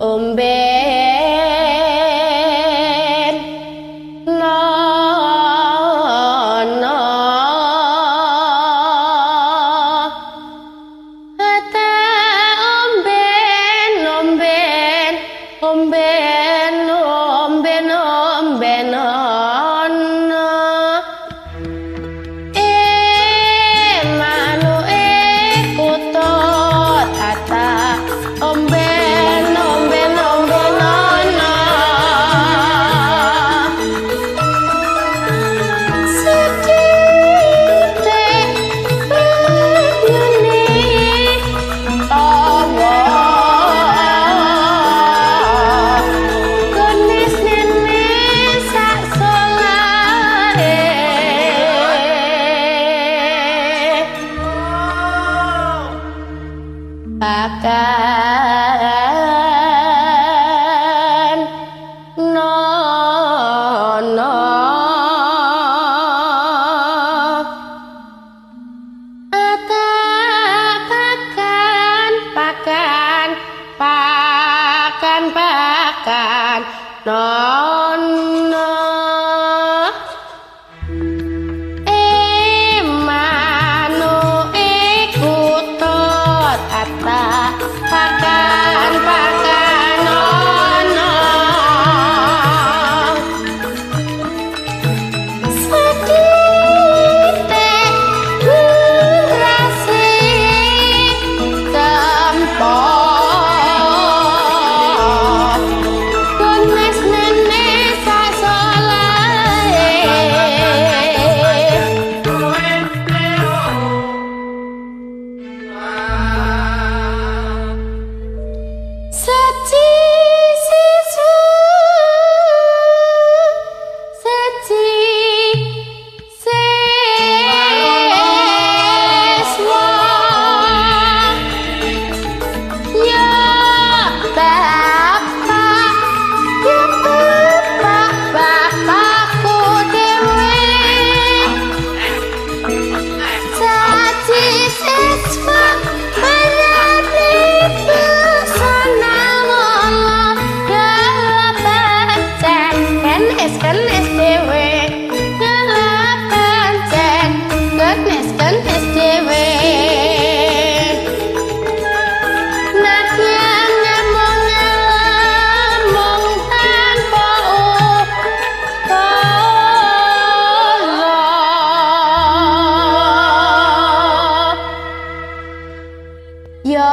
omben nono ata omben omben omben omben omben ono manu kuto tata omben omben omben ono sedite nyuni Allah gones nene sak solare akan nono pakan pakan pakan pakan nono manu kuto tata pakan pakan nono sedite rasi kempot gones nene sak solae Saci sisu saci seswa ya bapak bapakku dewe saci seswa berani pesona Allah delapan kan SDW delapan kan SDW Nadia ngomong tanpa tolong ya